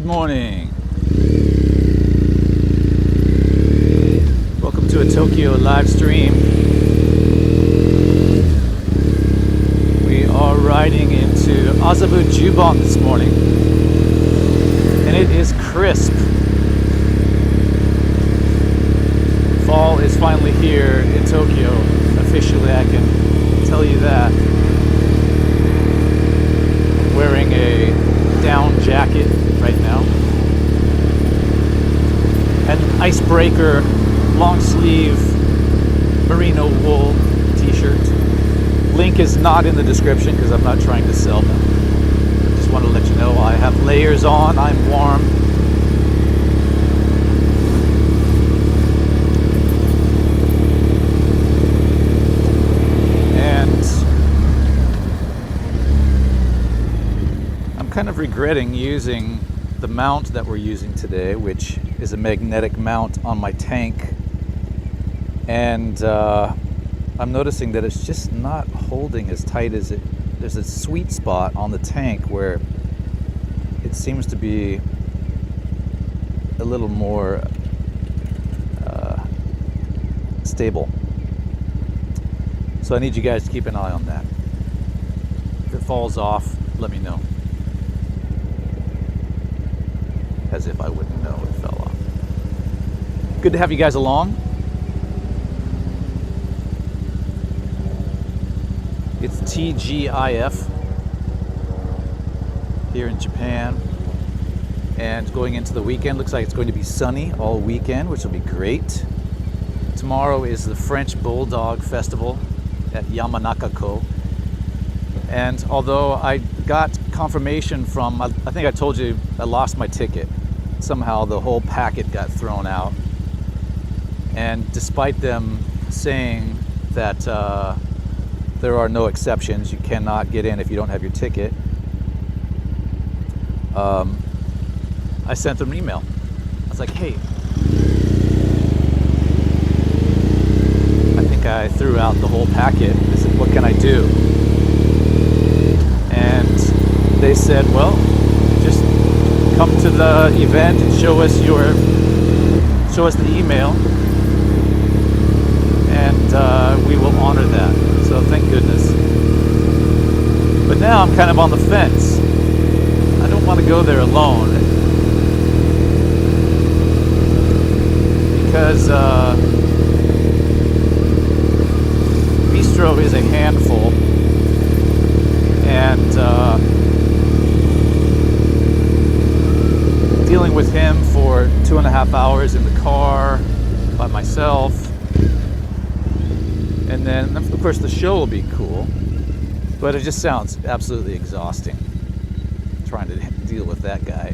Good morning. Welcome to a Tokyo live stream. We are riding into AZABU Juban this morning, and it is crisp. Fall is finally here in Tokyo. Officially, I can tell you that. I'm wearing a down jacket right now. An icebreaker long sleeve merino wool t-shirt. Link is not in the description because I'm not trying to sell them. Just want to let you know I have layers on. I'm warm. Kind of regretting using the mount that we're using today, which is a magnetic mount on my tank, and I'm noticing that it's just not holding as tight as it. There's a sweet spot on the tank where it seems to be a little more stable. So I need you guys to keep an eye on that. If it falls off, let me know. As if I wouldn't know it fell off. Good to have you guys along. It's TGIF here in Japan, and going into the weekend, looks like it's going to be sunny all weekend, which will be great. Tomorrow is the French Bulldog Festival at Yamanaka-ko, and although I got confirmation from, I think I told you I lost my ticket. Somehow the whole packet got thrown out, and despite them saying that there are no exceptions, you cannot get in if you don't have your ticket, I sent them an email. I was like, hey, I think I threw out the whole packet. I said, what can I do? And they said, well, just come to the event and show us the email, and we will honor that. So thank goodness. But now I'm kind of on the fence. I don't want to go there alone because Bistro is a handful, and dealing with him for 2.5 hours in the car by myself, and then of course the show will be cool, but it just sounds absolutely exhausting trying to deal with that guy.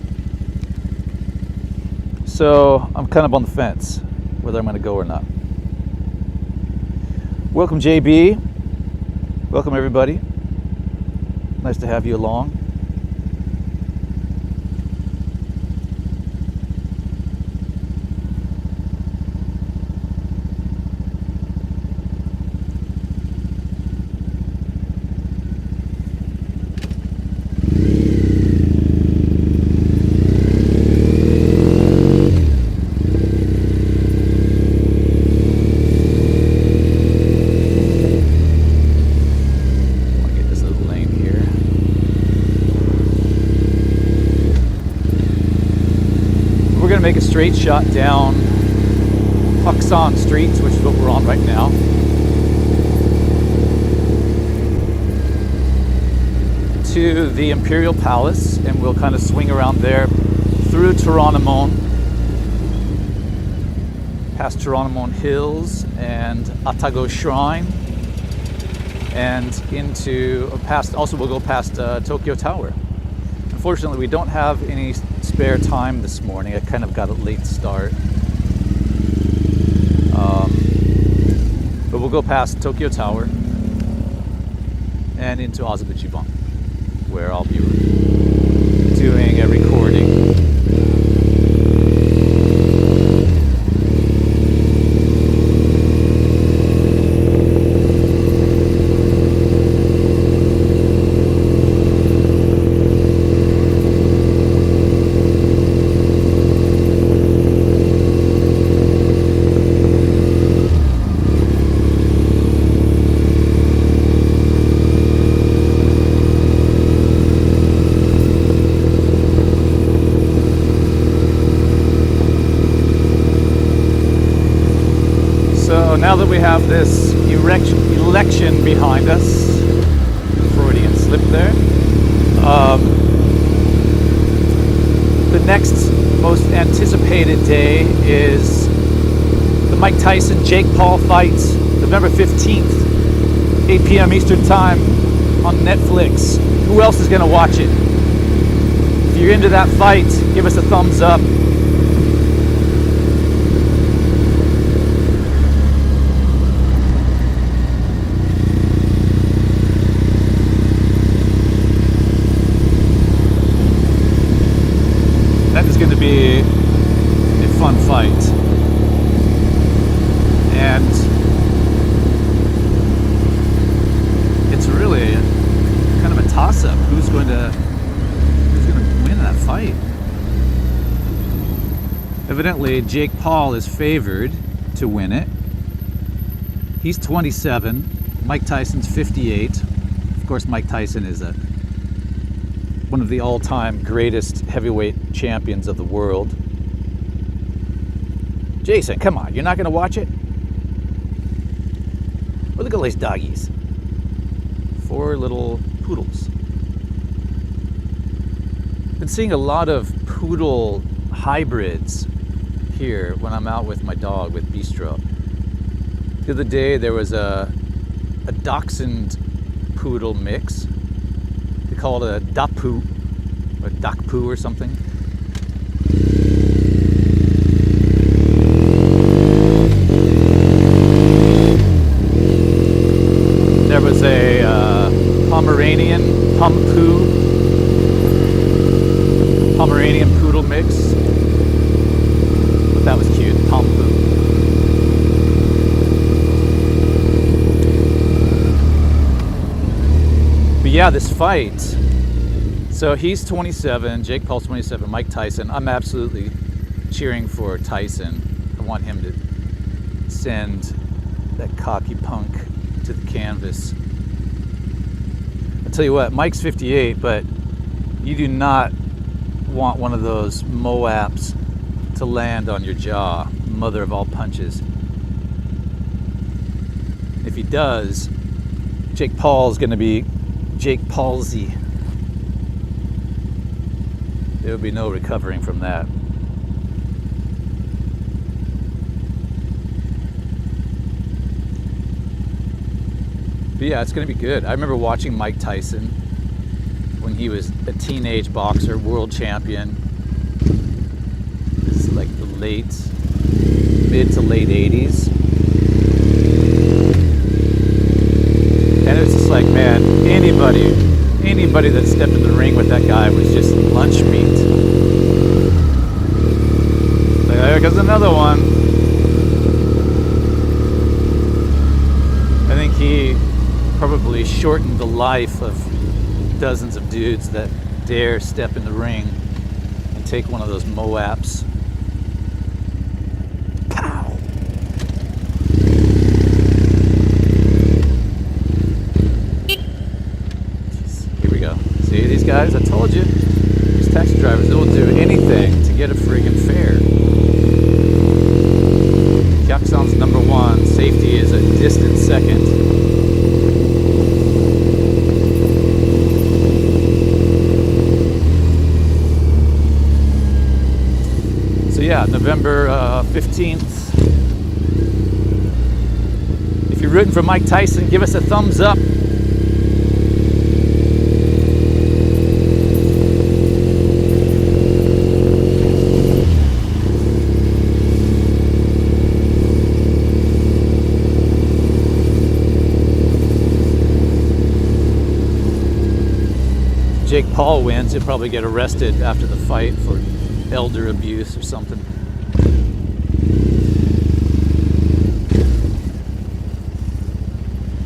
So I'm kind of on the fence whether I'm going to go or not. Welcome, JB. Welcome, everybody. Nice to have you along. Make a straight shot down Paksan Street, which is what we're on right now, to the Imperial Palace, and we'll kind of swing around there through Toranomon, past Toranomon Hills and Atago Shrine, and into past. Also, we'll go past Tokyo Tower. Unfortunately, we don't have any spare time this morning. I kind of got a late start. But we'll go past Tokyo Tower and into AZABU Juban, where I'll be doing a recording. this election behind us. Freudian slip there. The next most anticipated day is the Mike Tyson Jake Paul fight, November 15th, 8 p.m. Eastern Time on Netflix. Who else is going to watch it? If you're into that fight, give us a thumbs up. That is going to be a fun fight. And it's really kind of a toss-up. Who's going to win that fight? Evidently, Jake Paul is favored to win it. He's 27. Mike Tyson's 58. Of course, Mike Tyson is one of the all-time greatest heavyweight champions of the world. Jason, come on, you're not going to watch it? Well, look at all these doggies. 4 little poodles. Been seeing a lot of poodle hybrids here when I'm out with my dog, with Bistro. The other day there was a dachshund poodle mix. They call it a dapu or dakpu or something. There was a Pomeranian poodle mix. But that was cute, Pampu. But yeah, this fight. So he's 27, Jake Paul's 27, Mike Tyson. I'm absolutely cheering for Tyson. I want him to send that cocky punk to the canvas. I'll tell you what, Mike's 58, but you do not want one of those Moabs to land on your jaw, mother of all punches. If he does, Jake Paul's going to be Jake Paulsy. There will be no recovering from that. But yeah, it's going to be good. I remember watching Mike Tyson when he was a teenage boxer, world champion. This is like the mid to late 80s. And it was just like, man, anybody that stepped in the ring with that guy was just lunch meat. Like, there goes another one. I think he probably shortened the life of dozens of dudes that dare step in the ring and take one of those Moabs. Pow! Here we go. See these guys? I told you. These taxi drivers, they will do anything to get a friggin' fare. Gyakusan's number 1. Safety is a distant second. Yeah, November 15th. If you're rooting for Mike Tyson, give us a thumbs up. Jake Paul wins, he'll probably get arrested after the fight for elder abuse or something.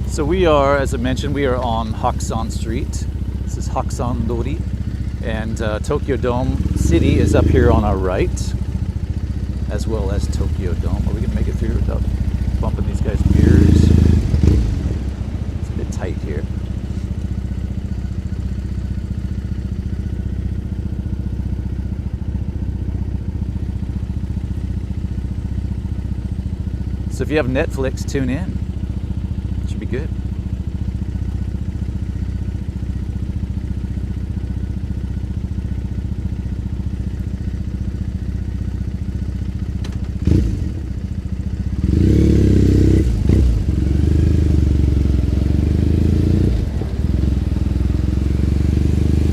So we are, as I mentioned, we are on Hakusan Street. This is Hakusan Dori, and Tokyo Dome City is up here on our right, as well as Tokyo Dome. Are we gonna make it through without bumping these guys' mirrors? It's a bit tight here. So if you have Netflix, tune in. good.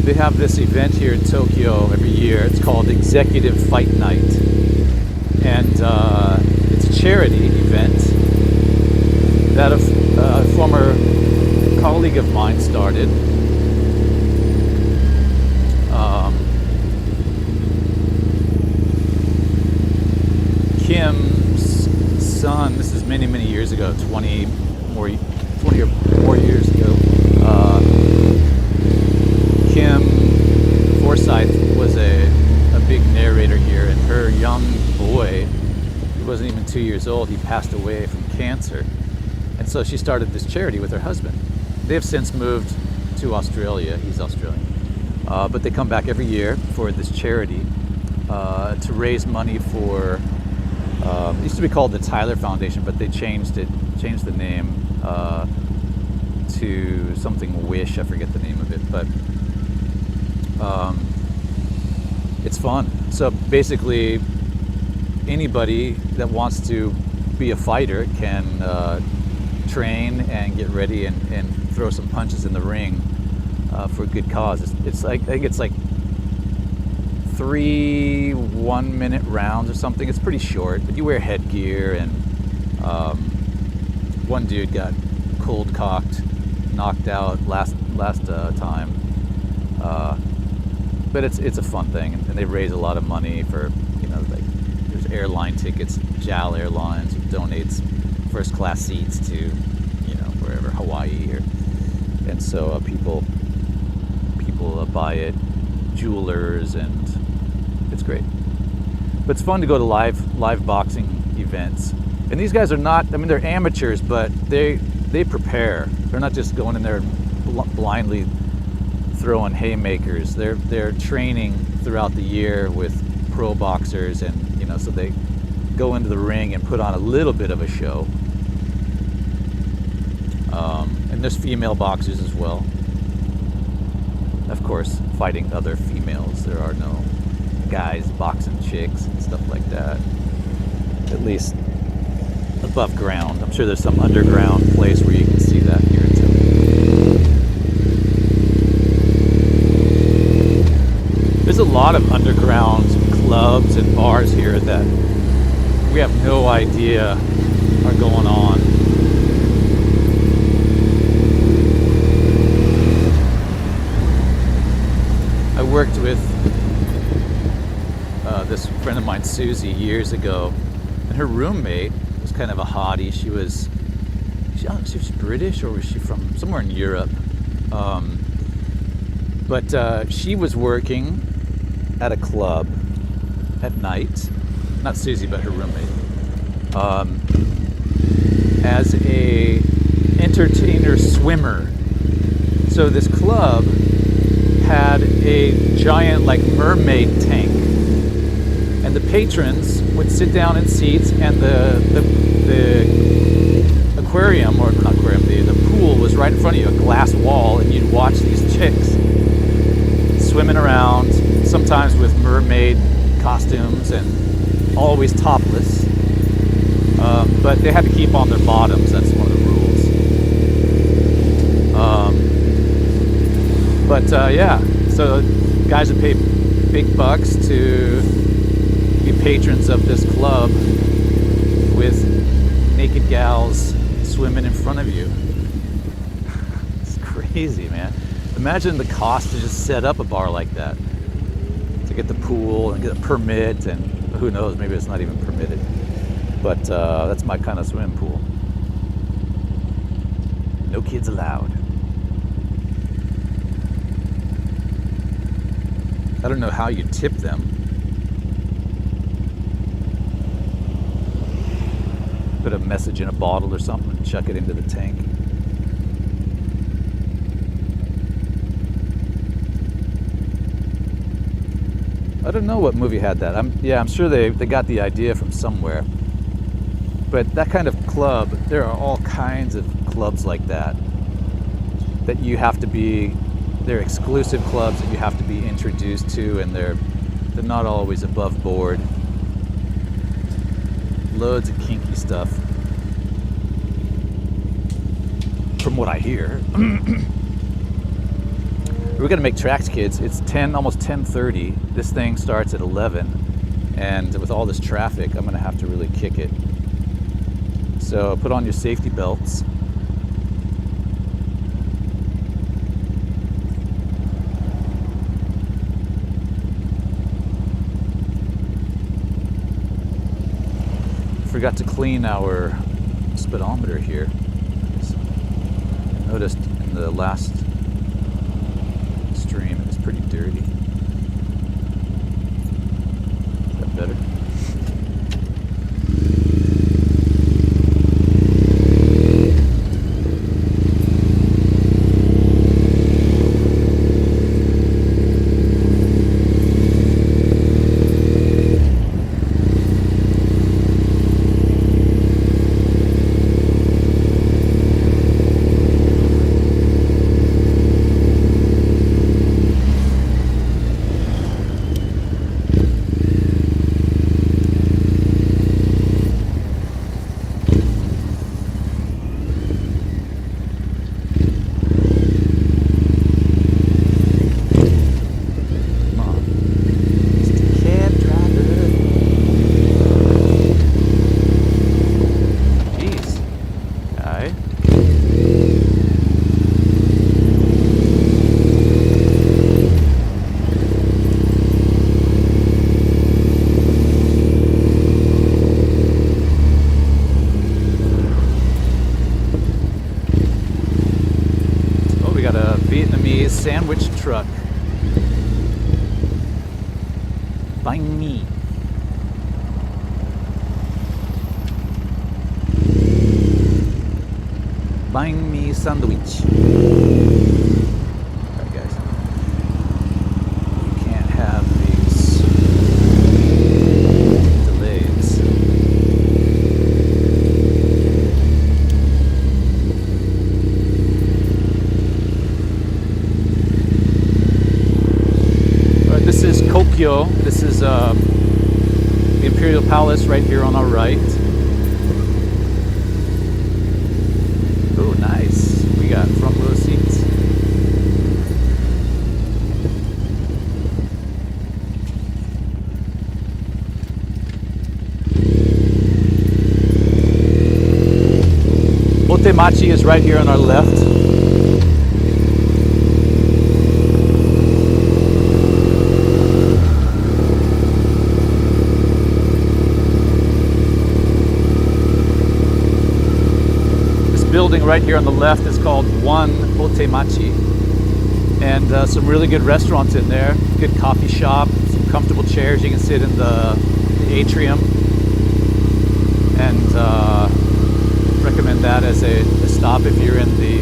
They have this event here in Tokyo every year. It's called Executive Fight Night. And it's a charity event that a former colleague of mine started. Kim's son, this is many, many years ago, 20 or more years ago. Kim Forsyth was a big narrator here, and her young boy, he wasn't even 2 years old, he passed away from cancer. And so she started this charity with her husband. They have since moved to Australia. He's Australian. But they come back every year for this charity to raise money for, it used to be called the Tyler Foundation, but they changed the name to something Wish, I forget the name of it, but it's fun. So basically, anybody that wants to be a fighter can train and get ready and throw some punches in the ring for a good cause. It's like, I think it's like 3 1-minute rounds or something. It's pretty short, but you wear headgear, and one dude got cold cocked, knocked out last time. But it's a fun thing, and they raise a lot of money for, like there's airline tickets. JAL Airlines donates first class seats to, wherever, Hawaii, and so people buy it, jewelers, and it's great. But it's fun to go to live boxing events. And these guys are not, they're amateurs, but they prepare. They're not just going in there blindly throwing haymakers. They're training throughout the year with pro boxers, and so they go into the ring and put on a little bit of a show. And there's female boxers as well. Of course, fighting other females. There are no guys boxing chicks and stuff like that. At least above ground. I'm sure there's some underground place where you can see that here in Tokyo. There's a lot of underground clubs and bars here that we have no idea are going on. I worked with this friend of mine, Susie, years ago, and her roommate was kind of a hottie. She was British, or was she from somewhere in Europe? But she was working at a club at night, not Susie, but her roommate, as a entertainer swimmer. So this club had a giant, like, mermaid tank, and the patrons would sit down in seats, and the aquarium, or not aquarium, the pool was right in front of you, a glass wall, and you'd watch these chicks swimming around, sometimes with mermaid costumes and always topless, but they had to keep on their bottoms. That's one of the rules. Yeah, so guys would pay big bucks to be patrons of this club with naked gals swimming in front of you. It's crazy, man. Imagine the cost to just set up a bar like that, to get the pool and get a permit, and who knows, maybe it's not even permitted. But that's my kind of swimming pool. No kids allowed. I don't know how you tip them. Put a message in a bottle or something and chuck it into the tank. I don't know what movie had that. I'm sure they got the idea from somewhere. But that kind of club, there are all kinds of clubs like that you have to be, they're exclusive clubs that you have to be introduced to, and they're not always above board. Loads of kinky stuff, from what I hear. We're gonna make tracks, kids. It's 10, almost 10:30. This thing starts at 11, and with all this traffic, I'm gonna have to really kick it. So put on your safety belts. Forgot to clean our speedometer here. I noticed in the last stream it was pretty dirty. Is that better? Sandwich truck. Banh mi. Banh mi sandwich. Alright, guys. You can't have these delays. This is Tokyo. This is the Imperial Palace right here on our right. Oh, nice. We got front row seats. Otemachi is right here on our left. Building right here on the left is called One Otemachi, and some really good restaurants in there. Good coffee shop, some comfortable chairs. You can sit in the atrium, and recommend that as a stop if you're in the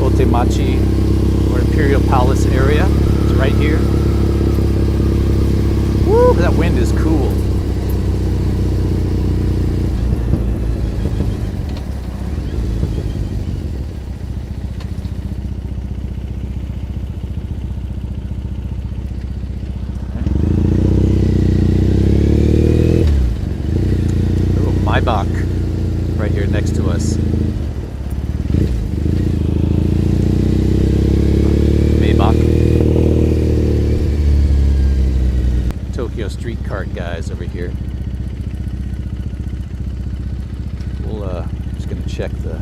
Otemachi or Imperial Palace area. It's right here. Woo, that wind is cool. Mach right here next to us. Mach. Tokyo street cart guys over here. We'll just gonna check the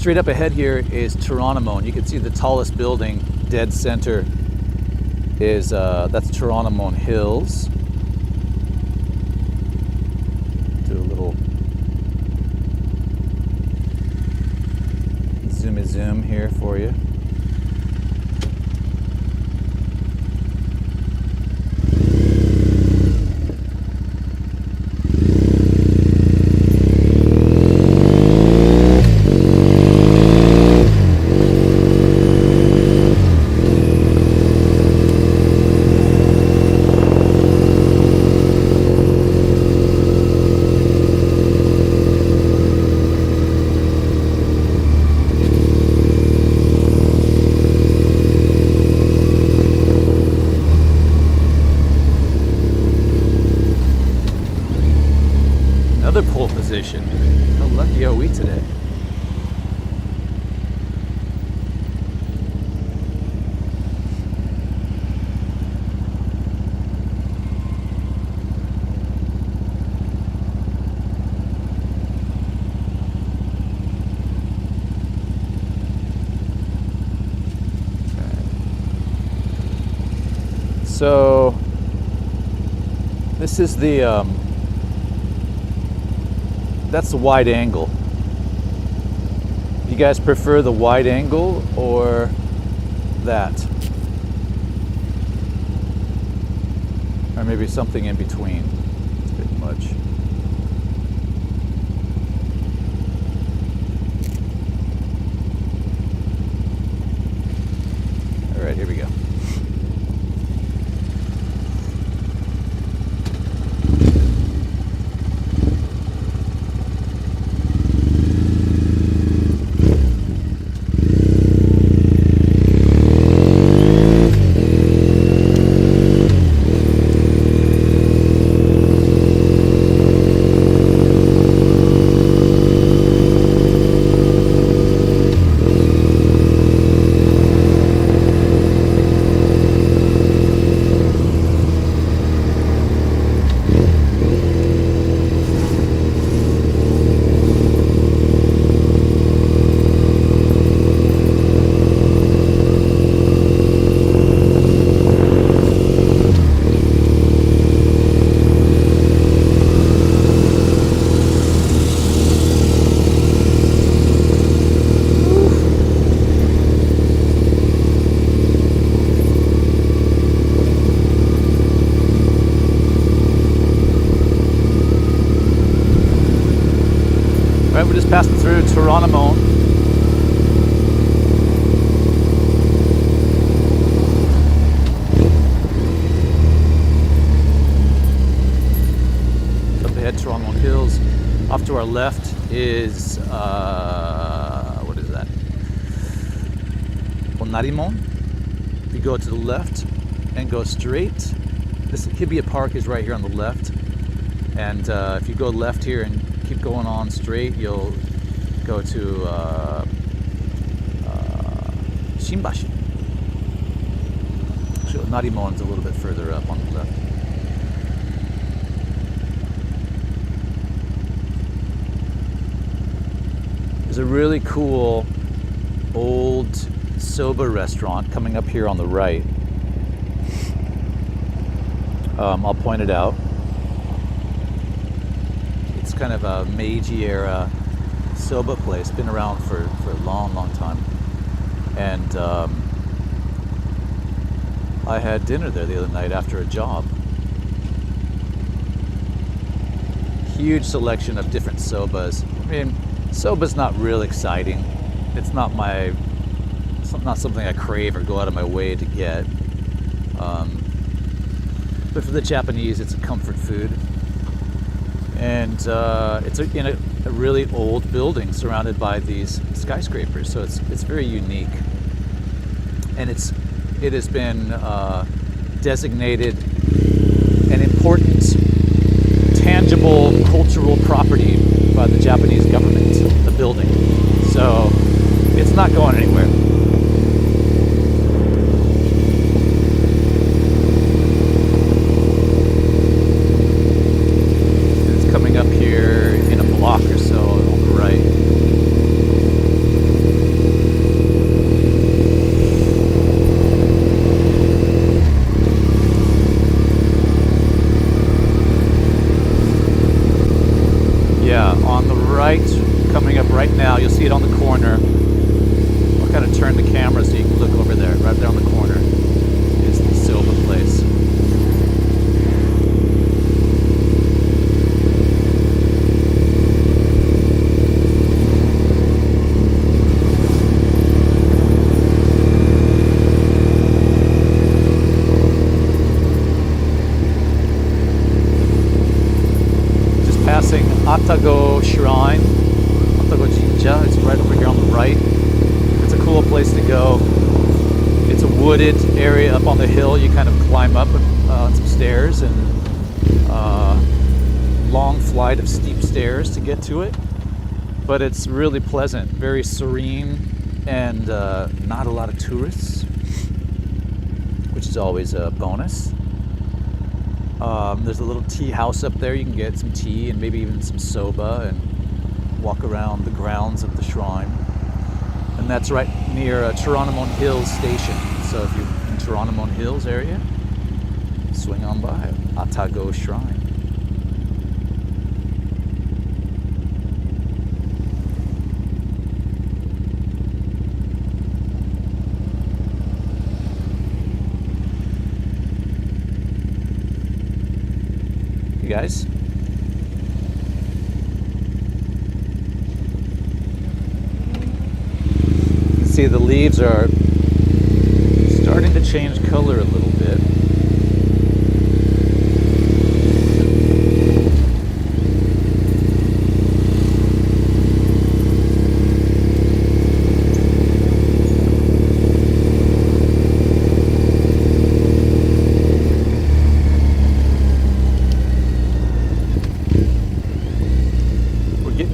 straight up ahead here is Torontomon. You can see the tallest building, dead center, is that's Torontomon Hills. Do a little zoom here for you. Another pole position. How lucky are we today? So this is the that's the wide angle. You guys prefer the wide angle or that? Or maybe something in between. It's a bit much. All right, here we go. Right, we're just passing through Torontomon. Up ahead, Torontomon Hills. Off to our left is, what is that? Onarimon. If you go to the left and go straight, this Hibiya Park is right here on the left. And if you go left here and keep going on straight, you'll go to Shinbashi. Actually, Narimon's a little bit further up on the left. There's a really cool old soba restaurant coming up here on the right. I'll point it out. It's kind of a Meiji era soba place, been around for a long time. And I had dinner there the other night after a job. Huge selection of different sobas. I mean, soba's not real exciting. It's not something I crave or go out of my way to get. But for the Japanese, it's a comfort food. And it's in a really old building surrounded by these skyscrapers, so it's very unique. And it has been designated an important, tangible cultural property by the Japanese government, the building. So it's not going anywhere. It's coming up here in a block or so on the right. right, coming up right now. You'll see it on the corner. I'll kind of turn the camera so you can look over there. Right there on the corner is the Soba place. Passing Atago Shrine, Atago Jinja. It's right over here on the right. It's a cool place to go. It's a wooded area up on the hill. You kind of climb up on some stairs and long flight of steep stairs to get to it. But it's really pleasant, very serene, and not a lot of tourists, which is always a bonus. There's a little tea house up there. You can get some tea and maybe even some soba and walk around the grounds of the shrine. And that's right near Toronamon Hills Station. So if you're in Toronamon Hills area, swing on by Atago Shrine. You guys, you can see the leaves are starting to change color a little bit.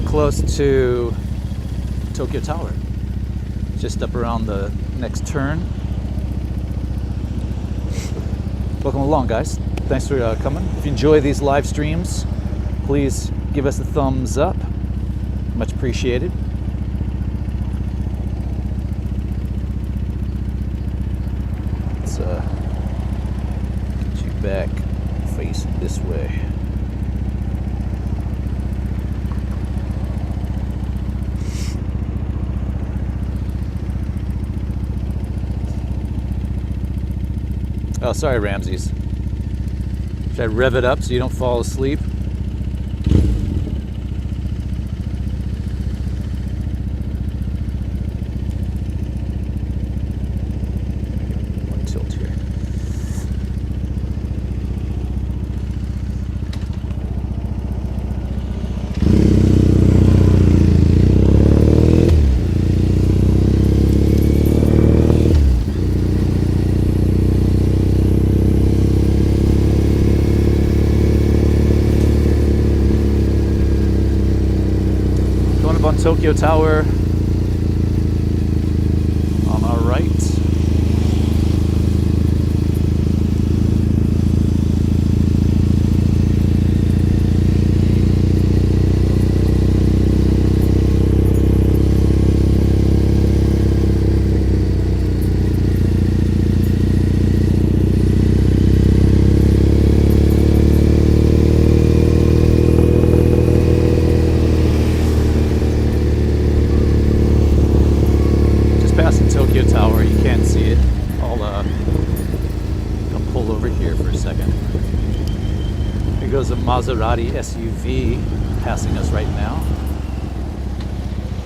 Close to Tokyo Tower, just up around the next turn. Welcome along, guys. Thanks for coming. If you enjoy these live streams, please give us a thumbs up. Much appreciated. Let's get you back facing this way. Oh, sorry, Ramses. Should I rev it up so you don't fall asleep? One tilt here. Tokyo Tower on our right. Tokyo Tower, you can't see it. I'll pull over here for a second. Here goes a Maserati SUV passing us right now.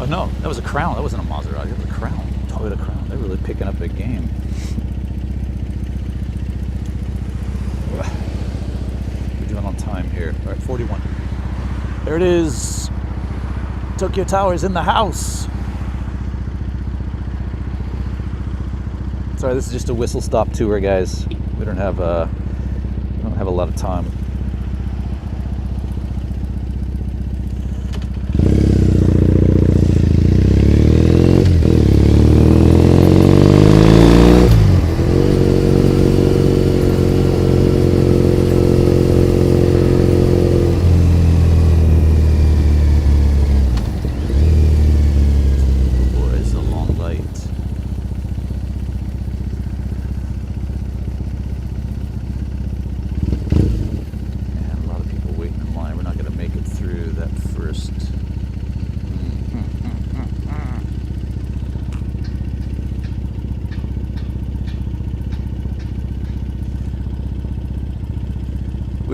Oh no, that was a Crown. That wasn't a Maserati, that was a Crown. Toyota Crown. They're really picking up their game. We're doing on time here. All right, 41. There it is. Tokyo Tower's in the house. Sorry, this is just a whistle stop tour, guys. We don't have a lot of time.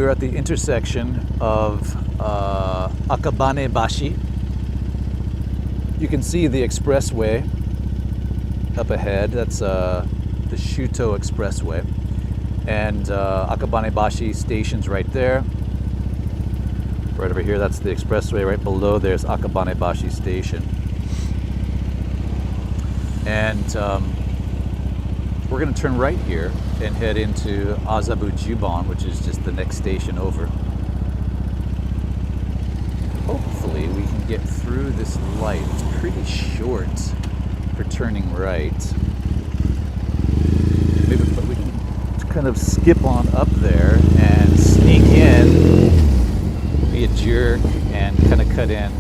we're at the intersection of Akabane Bashi. You can see the expressway up ahead. That's the Shuto Expressway. And Akabane Bashi station's right there. Right over here, that's the expressway. Right below there's Akabane Bashi Station. And we're going to turn right here and head into AZABU Juban, which is just the next station over. Hopefully we can get through this light. It's pretty short for turning right. Maybe we can kind of skip on up there and sneak in, be a jerk, and kind of cut in.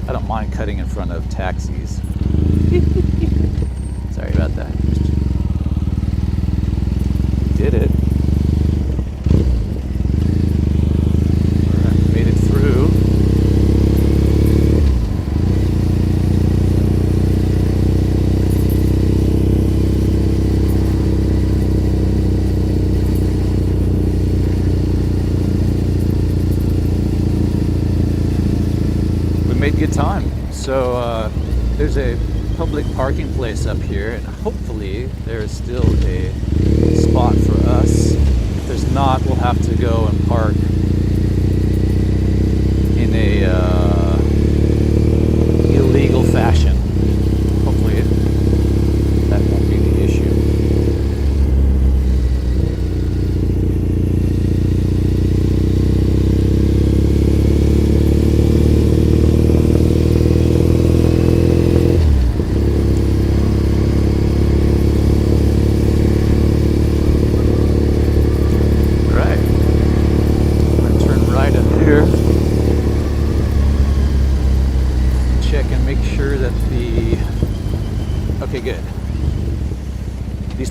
I don't mind cutting in front of taxis. Sorry about that. Did it. Alright, made it through. We made good time. So there's a public parking place up here, and hopefully there is still a spot for us. If there's not, we'll have to go and park in a illegal fashion. Hopefully that won't be the issue.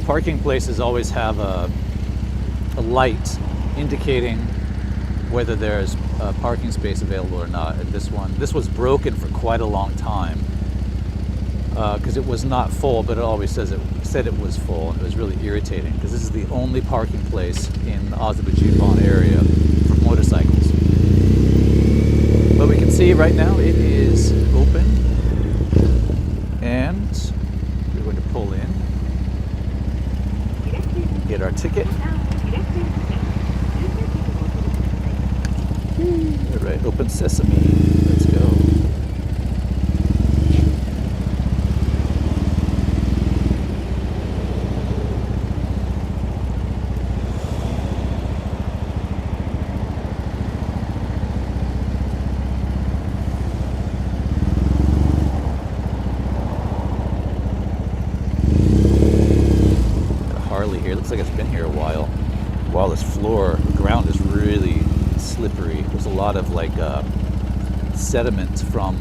Parking places always have a light indicating whether there's a parking space available or not. And this was broken for quite a long time because it was not full, but it always said it was full, and it was really irritating because this is the only parking place in the AZABU Juban area for motorcycles. But we can see right now it is open, and we're going to pull in. Get our ticket. All right, open sesame. Let's go. Looks like it's been here a while. Wow, this floor, the ground is really slippery. There's a lot of like sediment from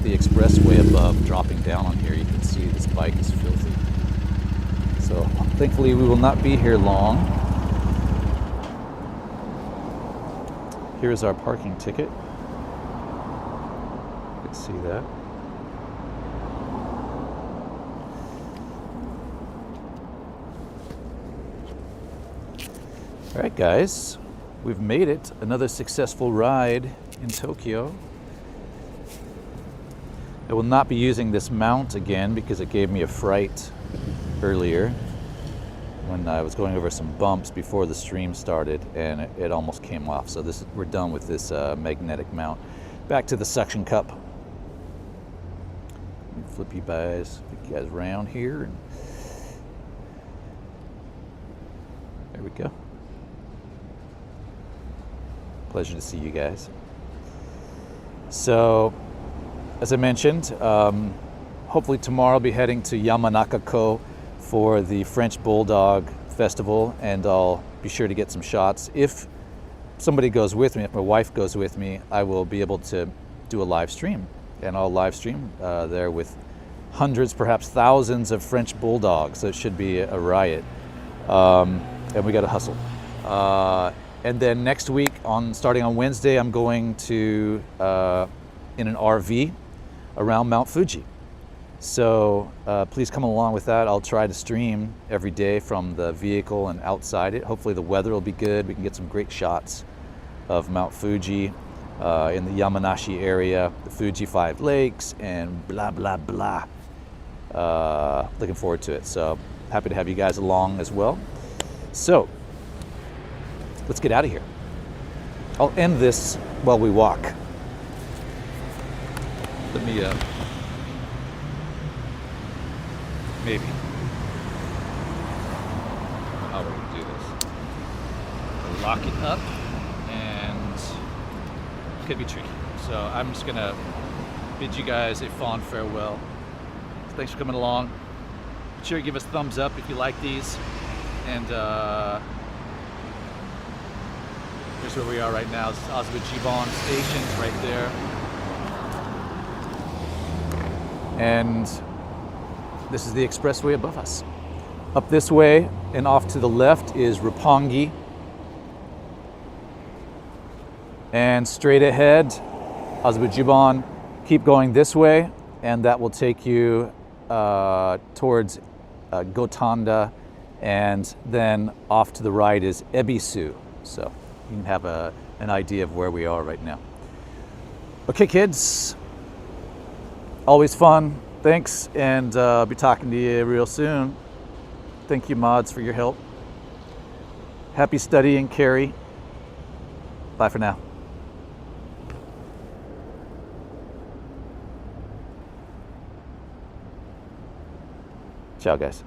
the expressway above dropping down on here. You can see this bike is filthy. So thankfully we will not be here long. Here's our parking ticket. You can see that. All right, guys, we've made it. Another successful ride in Tokyo. I will not be using this mount again because it gave me a fright earlier when I was going over some bumps before the stream started, and it almost came off. So we're done with this magnetic mount. Back to the suction cup. Let me flip you guys around here. And there we go. Pleasure to see you guys. So, as I mentioned, hopefully tomorrow I'll be heading to Yamanaka-ko for the French Bulldog Festival, and I'll be sure to get some shots. If somebody goes with me, if my wife goes with me, I will be able to do a live stream, and I'll live stream there with hundreds, perhaps thousands of French Bulldogs. So it should be a riot, and we got to hustle. And then next week, starting on Wednesday, I'm going to in an RV around Mount Fuji. So please come along with that. I'll try to stream every day from the vehicle and outside it. Hopefully the weather will be good. We can get some great shots of Mount Fuji in the Yamanashi area, the Fuji 5 Lakes, and blah, blah, blah. Looking forward to it. So happy to have you guys along as well. So let's get out of here. I'll end this while we walk. Let me, maybe. How we're gonna do this. We'll lock it up, and it could be tricky. So I'm just gonna bid you guys a fond farewell. Thanks for coming along. Be sure to give us a thumbs up if you like these. And here's where we are right now. This is AZABU JUBAN stations right there. And this is the expressway above us. Up this way and off to the left is Roppongi. And straight ahead, AZABU JUBAN. Keep going this way, and that will take you towards Gotanda, and then off to the right is Ebisu. So you can have an idea of where we are right now. Okay, kids, always fun. Thanks, and I'll be talking to you real soon. Thank you, mods, for your help. Happy studying, Carrie. Bye for now. Ciao, guys.